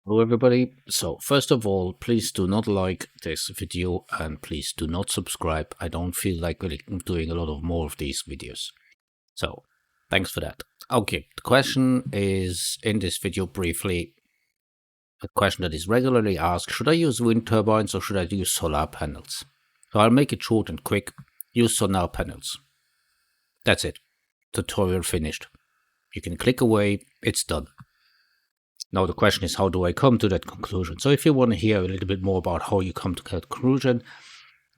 Hello, everybody. So, first of all, please do not like this video and please do not subscribe. I don't feel like really doing a lot of more of these videos. So, thanks for that. Okay, the question is in this video briefly a question that is regularly asked: should I use wind turbines or should I use solar panels? So, I'll make it short and quick. Use solar panels. That's it. Tutorial finished. You can click away, it's done. Now the question is, how do I come to that conclusion? So if you want to hear a little bit more about how you come to that conclusion,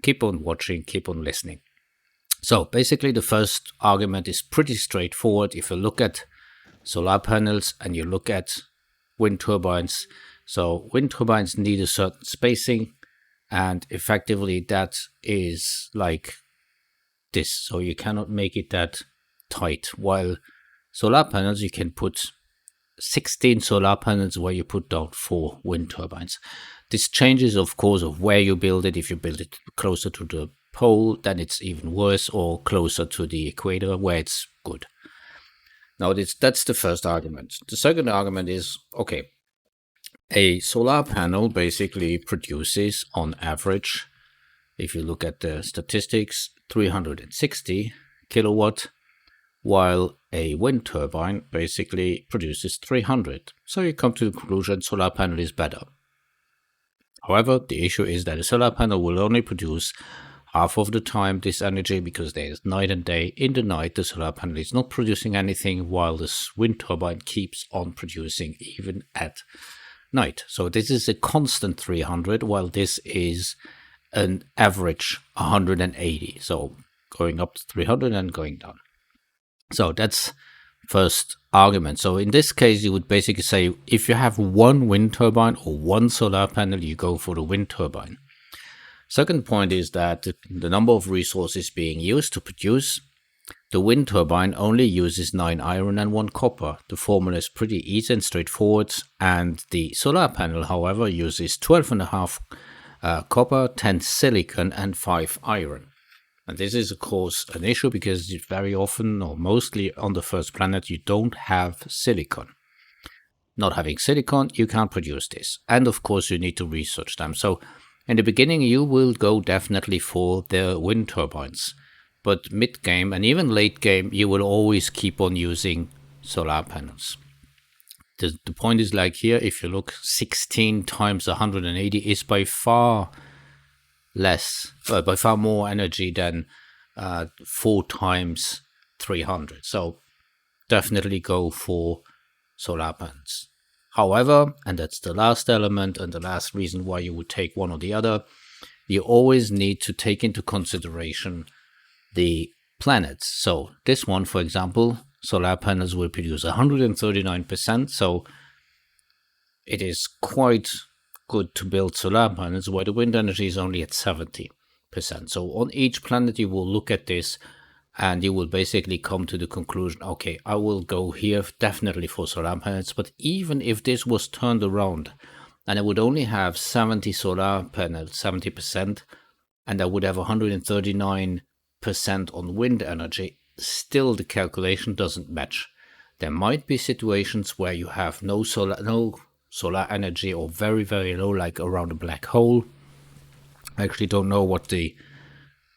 keep on watching, keep on listening. So basically the first argument is pretty straightforward. If you look at solar panels and you look at wind turbines, so wind turbines need a certain spacing, and effectively that is like this. So you cannot make it that tight. While solar panels, you can put 16 solar panels where you put down 4 wind turbines. This changes, of course, of where you build it. If you build it closer to the pole, then it's even worse, or closer to the equator where it's good. Now, that's the first argument. The second argument is, okay, a solar panel basically produces, on average, if you look at the statistics, 360 kilowatt, while a wind turbine basically produces 300. So you come to the conclusion solar panel is better. However, the issue is that a solar panel will only produce half of the time this energy because there's night and day. In the night, the solar panel is not producing anything while this wind turbine keeps on producing even at night. So this is a constant 300 while this is an average 180. So going up to 300 and going down. So that's first argument. So in this case, you would basically say if you have one wind turbine or one solar panel, you go for the wind turbine. Second point is that the number of resources being used to produce the wind turbine only uses 9 iron and 1 copper. The formula is pretty easy and straightforward. And the solar panel, however, uses 12.5 copper, 10 silicon, and 5 iron. And this is, of course, an issue because very often, or mostly on the first planet, you don't have silicon. Not having silicon, you can't produce this. And of course, you need to research them. So in the beginning, you will go definitely for the wind turbines. But mid-game and even late game, you will always keep on using solar panels. The point is like here, if you look 16 times 180 is by far less, by far more energy than 4 times 300. So definitely go for solar panels. However, and that's the last element and the last reason why you would take one or the other, you always need to take into consideration the planets. So this one, for example, solar panels will produce 139%. So it is quite good to build solar panels where the wind energy is only at 70%. So on each planet you will look at this and you will basically come to the conclusion, okay, I will go here definitely for solar panels. But even if this was turned around and I would only have 70 solar panels, 70%, and I would have 139% on wind energy, still the calculation doesn't match. There might be situations where you have no solar energy or very, very low, like around a black hole. I actually don't know what the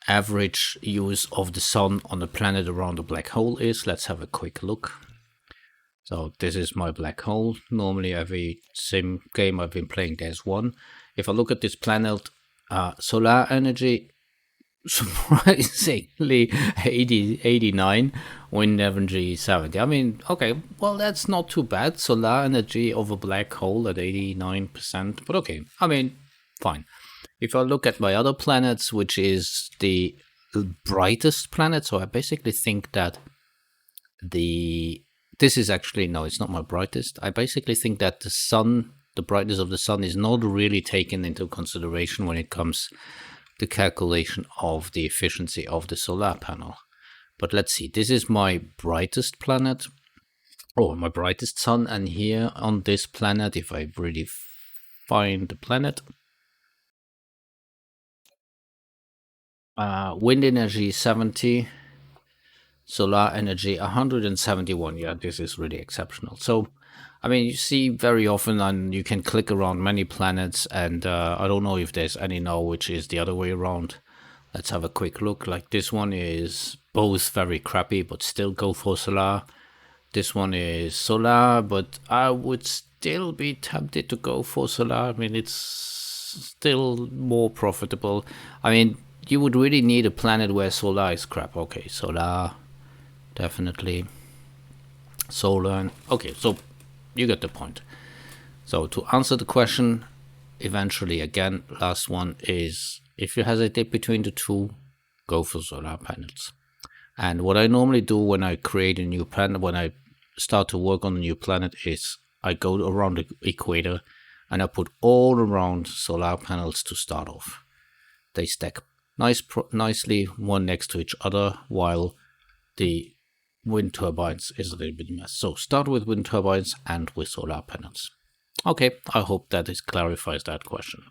average use of the sun on a planet around a black hole is. Let's have a quick look. So this is my black hole. Normally every sim game I've been playing, there's one. If I look at this planet, solar energy, surprisingly 89, wind energy 70. I mean, okay, well, that's not too bad. Solar energy of a black hole at 89%, but okay, I mean, fine. If I look at my other planets, which is the brightest planet, so I basically think that this is actually, no, it's not my brightest. I basically think that the sun, the brightness of the sun is not really taken into consideration when it comes the calculation of the efficiency of the solar panel. But let's see, this is my brightest planet, or my brightest sun, and here on this planet, if I really find the planet, wind energy 70, solar energy 171. Yeah, this is really exceptional. So I mean, you see very often, and you can click around many planets, and I don't know if there's any now which is the other way around. Let's have a quick look. Like this one is both very crappy, but still go for solar. This one is solar, but I would still be tempted to go for solar. I mean, it's still more profitable. I mean, you would really need a planet where solar is crap. Okay, solar, definitely. Solar. Okay, so you get the point. So to answer the question, eventually, again, last one is, if you hesitate between the two, go for solar panels. And what I normally do when I create a new planet, when I start to work on a new planet, is I go around the equator and I put all around solar panels to start off. They stack nicely one next to each other, while the wind turbines is a little bit mess. So start with wind turbines and with solar panels. Okay, I hope that clarifies that question.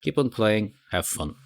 Keep on playing, have fun.